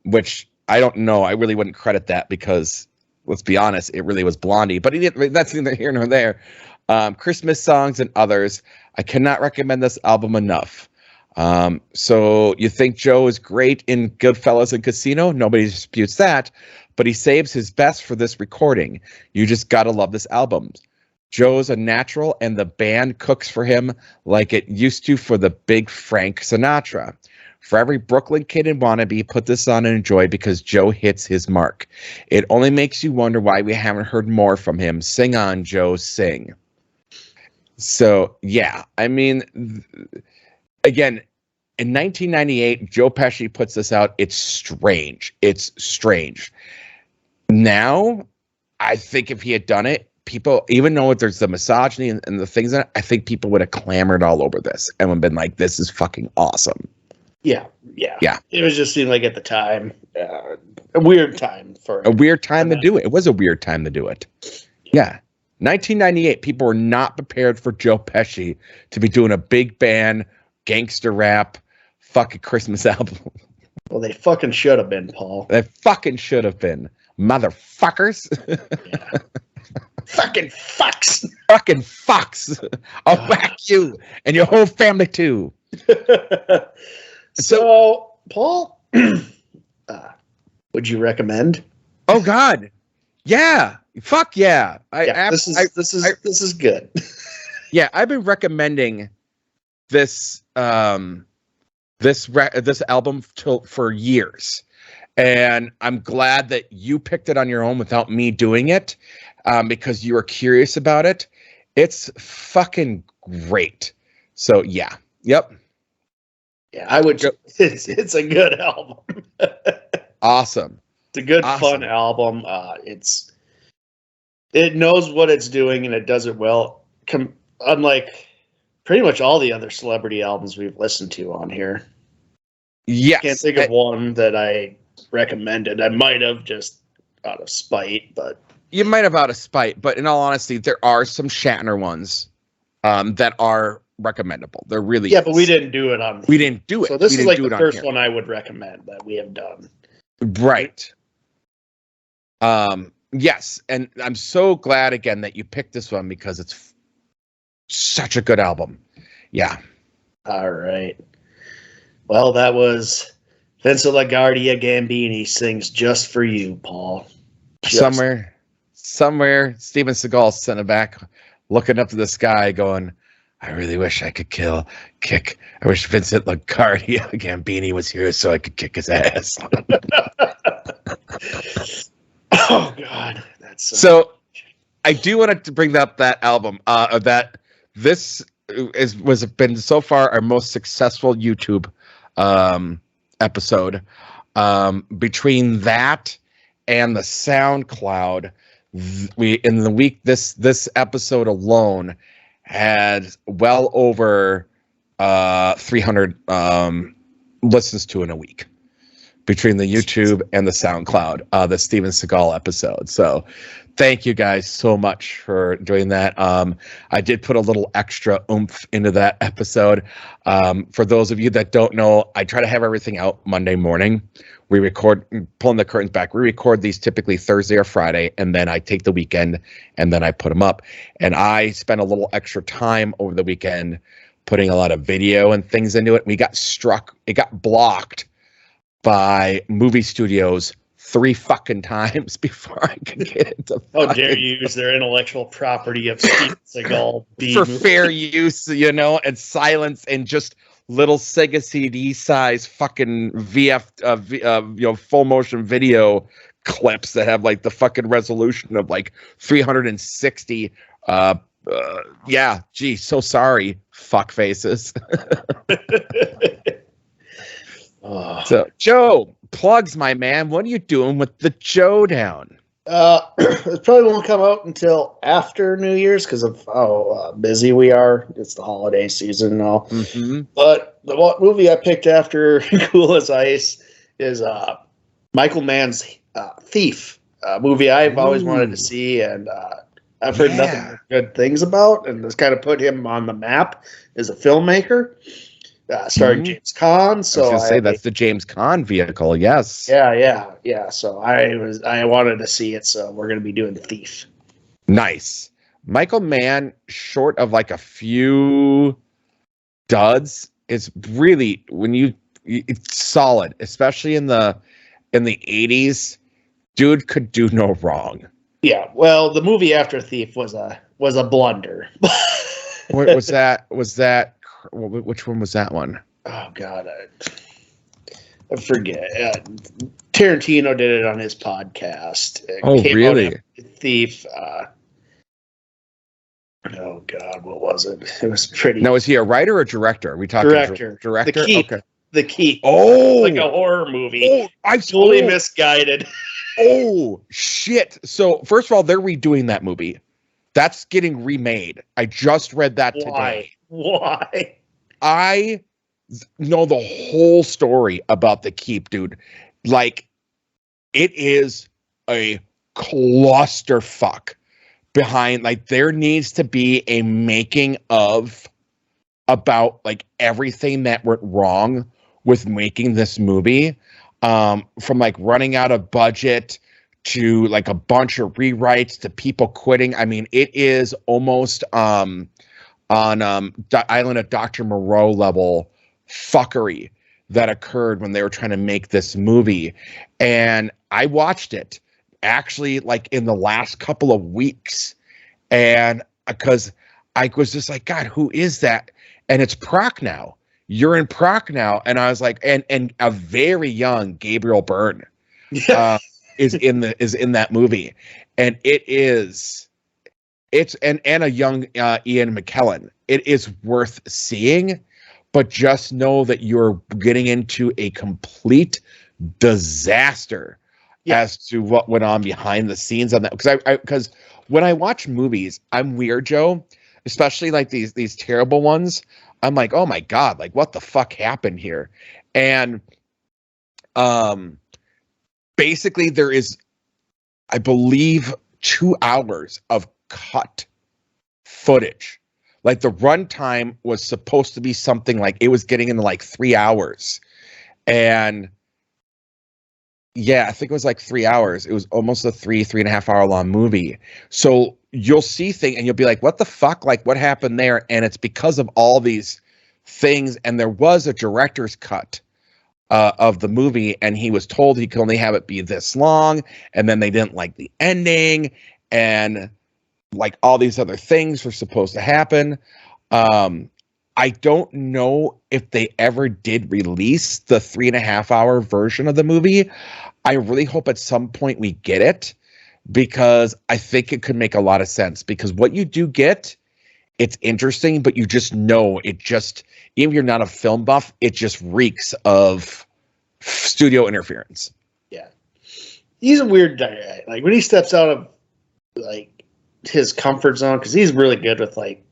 which I don't know. I really wouldn't credit that, because let's be honest, it really was Blondie. But he didn't. That's neither here nor there. Christmas songs and others. I cannot recommend this album enough. So you think Joe is great in Goodfellas and Casino? Nobody disputes that, but he saves his best for this recording. You just gotta love this album. Joe's a natural, and the band cooks for him like it used to for the big Frank Sinatra. For every Brooklyn kid and wannabe, put this on and enjoy because Joe hits his mark. It only makes you wonder why we haven't heard more from him. Sing on, Joe, sing. So, yeah, I mean, again, in 1998, Joe Pesci puts this out. It's strange. It's strange. Now, I think if he had done it, people, even though there's the misogyny and the things in it, I think people would have clamored all over this and would have been like, this is fucking awesome.
Yeah. It was just seemed like at the time, a weird time
to do it. It was a weird time to do it. Yeah. 1998, people were not prepared for Joe Pesci to be doing a big band, gangster rap, fucking Christmas album.
Well, they fucking should have been, Paul.
They fucking should have been. Motherfuckers.
Yeah. Fucking fucks.
Fucking fucks. I'll whack you and your whole family too.
So, Paul, would you recommend?
Oh God, yeah, fuck yeah!
This is good.
Yeah, I've been recommending this this album for years, and I'm glad that you picked it on your own without me doing it, because you were curious about it. It's fucking great. So yeah, yep.
Yeah, I would. It's a good album.
Awesome.
It's a good, fun album. It knows what it's doing and it does it well. Unlike pretty much all the other celebrity albums we've listened to on here.
Yes.
I can't think of one that I recommended. I might have just out of spite, but
you might have out of spite. But in all honesty, there are some Shatner ones that are recommendable. They're really
but we didn't do it on.
We didn't do it.
So this is like the first one I would recommend that we have done.
Right. Yes, and I'm so glad again that you picked this one because it's such a good album. Yeah. All right.
Well, that was Vincent LaGuardia Gambini sings Just For You, Paul.
Somewhere, Steven Seagal sitting back, looking up to the sky, going, I really wish I could kick. I wish Vincent LaGuardia Gambini was here so I could kick his ass.
Oh God, that's
so. I do want to bring up that album. That this was been so far our most successful YouTube episode. Between that and the SoundCloud, we in the week this episode alone had well over 300 listens to in a week between the YouTube and the SoundCloud, the Steven Seagal episode. So thank you guys so much for doing that. I did put a little extra oomph into that episode. For those of you that don't know, I try to have everything out Monday morning. We record, pulling the curtains back, we record these typically Thursday or Friday, and then I take the weekend and then I put them up. And I spent a little extra time over the weekend putting a lot of video and things into it. It got blocked by movie studios 3 fucking times before I could get it to.
How dare you use their intellectual property of Steven Seagal
for fair use, and silence and just little Sega CD size fucking full motion video clips that have like the fucking resolution of like 360. Gee, so sorry, fuck faces. So, Joe, plugs, my man. What are you doing with the Joe Down?
It probably won't come out until after New Year's because of how busy we are. It's the holiday season now.
Mm-hmm.
But the movie I picked after Cool as Ice is Michael Mann's Thief, a movie I've always wanted to see, and I've heard nothing but good things about, and it's kind of put him on the map as a filmmaker. Starring James Caan. So
I was gonna say that's the James Caan vehicle. Yes.
Yeah. So I wanted to see it. So we're gonna be doing Thief.
Nice. Michael Mann, short of like a few duds, is really it's solid, especially in the 80s. Dude could do no wrong.
Yeah. Well, the movie after Thief was a was a blunder.
What was that? Which one was that one?
Oh God, I forget. Tarantino did it on his podcast.
Oh, really?
Thief. Oh God, what was it? It was pretty.
Now, is he a writer or director? Are we talking
Director.
Director.
The Keep.
Okay.
The Keep.
Oh,
Like a horror movie.
Oh, I
totally misguided.
Oh shit! So first of all, they're redoing that movie. That's getting remade. I just read that today.
Why?
I know the whole story about The Keep, dude. Like, it is a clusterfuck behind. Like, there needs to be a making of about like everything that went wrong with making this movie, from like running out of budget to like a bunch of rewrites to people quitting. I mean, it is almost on the Island of Dr. Moreau level fuckery that occurred when they were trying to make this movie. And I watched it actually like in the last couple of weeks, and because I was just like, God, who is that? And it's Prochnow. You're in Prochnow. And I was like, and a very young Gabriel Byrne is in that movie. And it's and a young Ian McKellen. It is worth seeing, but just know that you're getting into a complete disaster as to what went on behind the scenes on that. Because when I watch movies, I'm weird, Joe, especially like these terrible ones. I'm like, oh my God, like what the fuck happened here? And basically there is, I believe, 2 hours of cut footage. Like the runtime was supposed to be something like, it was getting into like 3 hours. And yeah, I think it was like 3 hours. It was almost a 3.5 hour long movie. So you'll see things and you'll be like, what the fuck? Like what happened there? And it's because of all these things. And there was a director's cut of the movie, and he was told he could only have it be this long. And then they didn't like the ending, and like all these other things were supposed to happen. I don't know if they ever did release the 3.5 hour version of the movie. I really hope at some point we get it, because I think it could make a lot of sense, because what you do get, it's interesting, but you just know it just, even if you're not a film buff, it just reeks of studio interference.
Yeah. He's a weird guy. Like when he steps out of like his comfort zone, because he's really good with like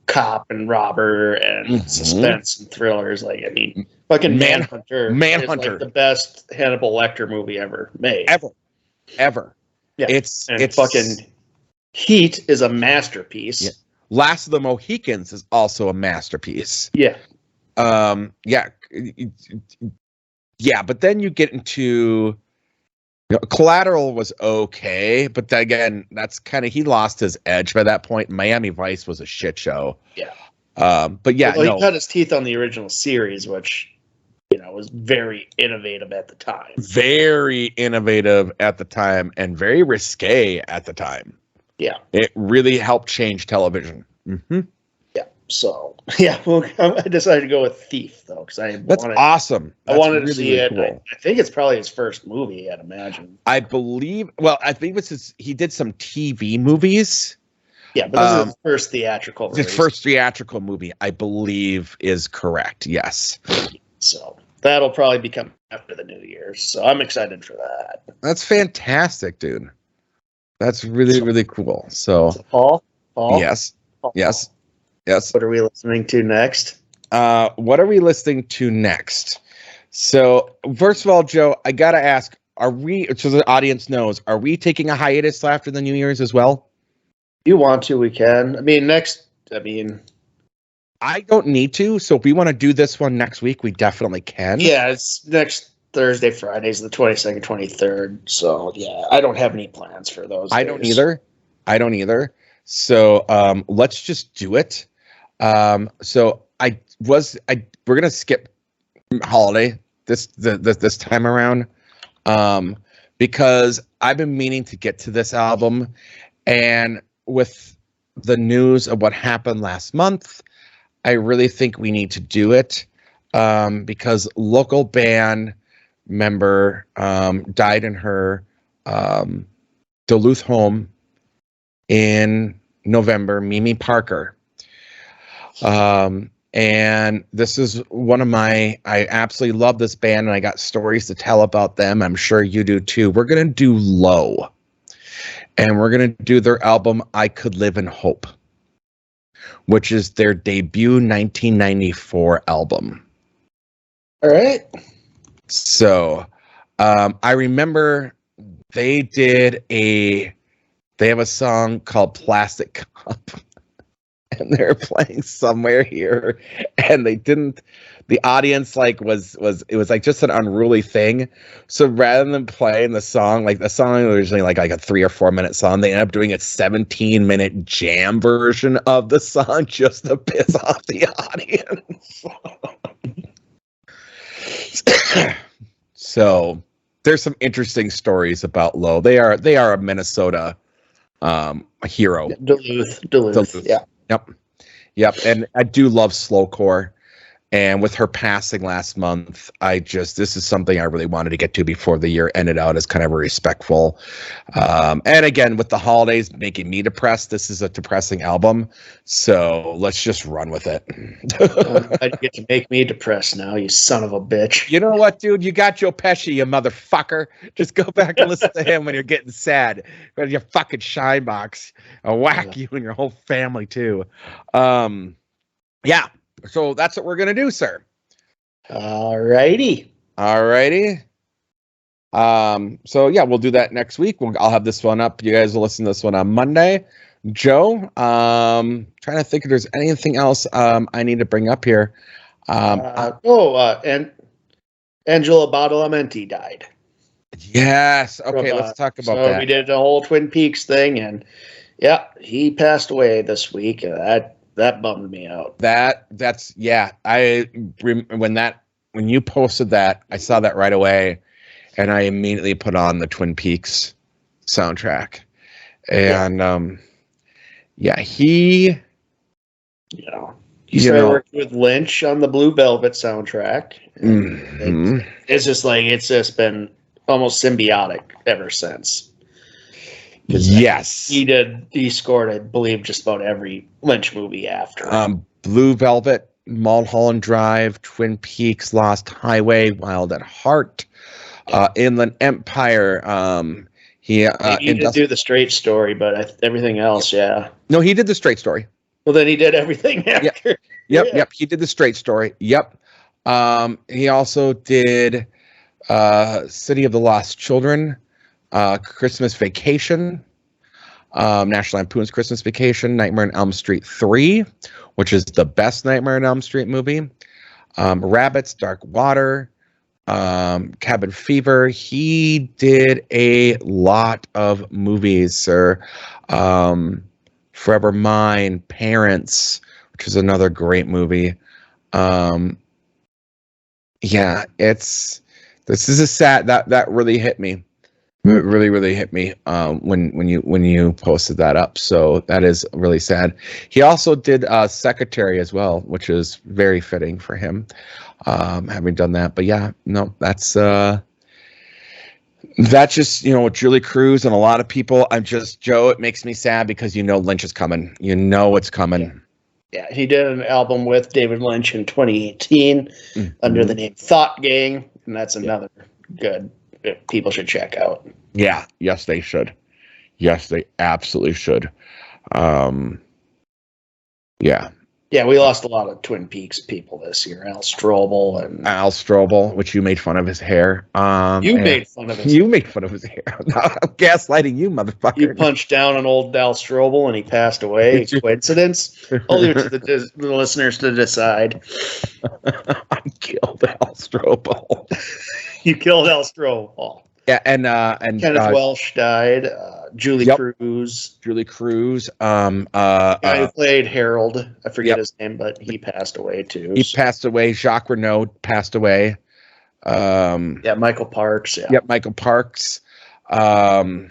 cop and robber and suspense and thrillers. Like, I mean, fucking Manhunter is like the best Hannibal Lecter movie ever made.
Ever. Yeah. It's
fucking Heat is a masterpiece.
Yeah. Last of the Mohicans is also a masterpiece.
Yeah.
Yeah, but then you get into, Collateral was okay, but then again, that's kind of, he lost his edge by that point. Miami Vice was a shit show.
Yeah.
But yeah,
he cut his teeth on the original series, which, was very innovative at the time.
Very innovative at the time and very risque at the time.
Yeah.
It really helped change television. Mm-hmm.
Yeah. So, yeah, well, I decided to go with Thief, though, because
awesome.
I wanted to see it. Cool. I think it's probably his first movie, I'd imagine.
I believe, I think it was he did some TV movies.
Yeah, but this is his first theatrical release.
His first theatrical movie, I believe, is correct. Yes.
So that'll probably become after the New Year's. So I'm excited for that.
That's fantastic, dude. That's really, really cool. So
Paul?
Yes. Paul. Yes.
What are we listening to next?
What are we listening to next? So first of all, Joe, I gotta ask, are we, so the audience knows, are we taking a hiatus after the New Year's as well?
If you want to, we can.
I don't need to, so if we want to do this one next week, we definitely can.
Yeah, it's next Thursday, Fridays, the 22nd, 23rd. So yeah, I don't have any plans for those.
I don't either. So let's just do it. So we're gonna skip Holiday this time around, because I've been meaning to get to this album, and with the news of what happened last month. I really think we need to do it because local band member died in her Duluth home in November, Mimi Parker. And this is one of I absolutely love this band, and I got stories to tell about them. I'm sure you do too. We're going to do Low, and we're going to do their album, I Could Live in Hope, which is their debut 1994 album.
All right.
So I remember they have a song called Plastic Cup. And they're playing somewhere here, and the audience it was like just an unruly thing. So rather than playing the song, like the song originally like a 3 or 4 minute song, they end up doing a 17-minute jam version of the song just to piss off the audience. So there's some interesting stories about Low. They are a Minnesota hero.
Duluth. Yeah.
Yep. And I do love slowcore. And with her passing last month, this is something I really wanted to get to before the year ended out as kind of a respectful. And again, with the holidays making me depressed, this is a depressing album. So let's just run with it.
You get to make me depressed now, you son of a bitch.
You know what, dude? You got Joe Pesci, you motherfucker. Just go back and listen to him when you're getting sad. Your fucking shine box. I'll whack you and your whole family too. Yeah. So that's what we're going to do, sir.
All righty.
So yeah, we'll do that next week. I'll have this one up. You guys will listen to this one on Monday. Joe, trying to think if there's anything else I need to bring up here.
And Angela Badalamenti died.
Yes. Okay, let's talk about that.
We did the whole Twin Peaks thing, and yeah, he passed away this week. That bummed me out. When you posted that, I saw that right away, and I immediately put on the Twin Peaks soundtrack. And he started working with Lynch on the Blue Velvet soundtrack.
Mm-hmm.
It's just been almost symbiotic ever since.
Yes,
he scored, I believe, just about every Lynch movie after.
Blue Velvet, Mulholland Drive, Twin Peaks, Lost Highway, Wild at Heart, Inland Empire. He didn't do the Straight Story, but everything else, yeah. No, he did the Straight Story. Well, then he did everything after. Yep. He did the Straight Story. Yep. He also did City of the Lost Children. Christmas Vacation, National Lampoon's Christmas Vacation, Nightmare on Elm Street 3, which is the best Nightmare on Elm Street movie, Rabbits, Dark Water, Cabin Fever. He did a lot of movies, sir. Forever Mine, Parents, which is another great movie. This is a sad, that really hit me. It really, really hit me when you posted that up. So that is really sad. He also did Secretary as well, which is very fitting for him, having done that. But yeah, no, that's just, with Julie Cruz and a lot of people. Joe, it makes me sad because Lynch is coming. It's coming. Yeah, he did an album with David Lynch in 2018 under the name Thought Gang, and that's another good people should check out. Yeah, yes, they should. Yes, they absolutely should. Yeah, we lost a lot of Twin Peaks people this year. Al Strobel, which you made fun of his hair. You made fun of his hair. No, I'm gaslighting you, motherfucker. You punched down an old Al Strobel and he passed away. Coincidence? Only to the listeners to decide. I killed Al Strobel. You killed Al Strobel. Yeah, and Kenneth Welsh died. Julie Cruz. Guy who played Harold. I forget his name, but he passed away too. He passed away. Jacques Renaud passed away. Michael Parks. Yeah. Yep, Michael Parks. Michael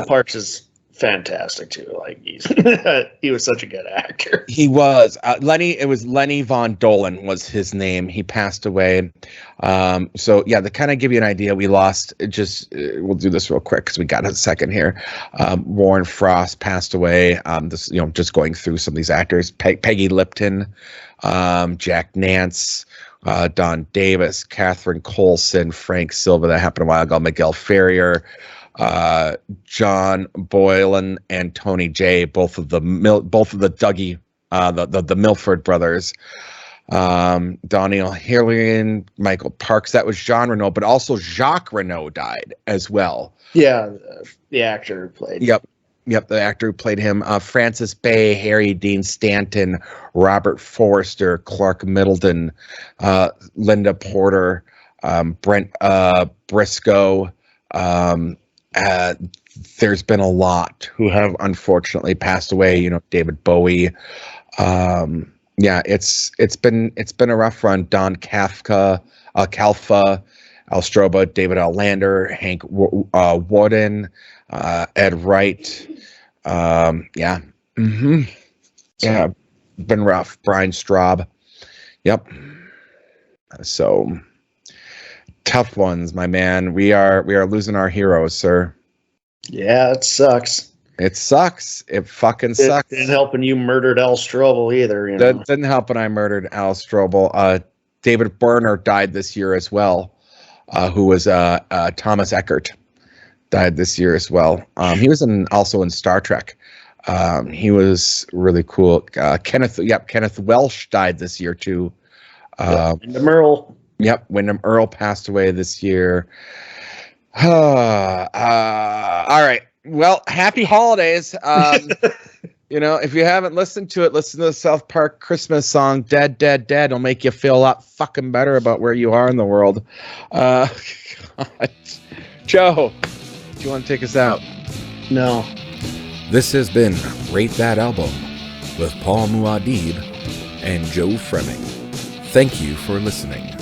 Parks is
fantastic too. Like he was such a good actor.
He was Lenny. It was Lenny Von Dolan was his name. He passed away. So yeah, to kind of give you an idea, we lost. We'll do this real quick because we got a second here. Warren Frost passed away. Just going through some of these actors: Peggy Lipton, Jack Nance, Don Davis, Catherine Coulson, Frank Silva. That happened a while ago. Miguel Ferrier. John Boylan and Tony J, both of the Dougie, the Milford brothers, Donnie O'Halloran, Michael Parks. That was Jean Reno, but also Jacques Reno died as well.
Yeah, the actor who played.
Yep, the actor who played him. Francis Bay, Harry Dean Stanton, Robert Forrester, Clark Middleton, Linda Porter, Brent Briscoe. There's been a lot who have unfortunately passed away. David Bowie. It's been a rough run. Don Kalfa, Al Stroba, David L. Lander, Hank Warden, Ed Wright. Been rough. Brian Straub. Yep. So. Tough ones, my man. We are losing our heroes, sir.
Yeah, it sucks.
It sucks. It fucking sucks.
It didn't help when you murdered Al Strobel either.
That didn't help when I murdered Al Strobel. David Berner died this year as well. Who was Thomas Eckert died this year as well. He was also in Star Trek. He was really cool. Kenneth Welsh died this year too.
And Merle.
Yep, Wyndham Earl passed away this year. All right. Well, happy holidays. If you haven't listened to it, listen to the South Park Christmas song, Dead, Dead, Dead. It'll make you feel a lot fucking better about where you are in the world. God. Joe, do you want to take us out?
No.
This has been Rate That Album with Paul Muad'Dib and Joe Fremming. Thank you for listening.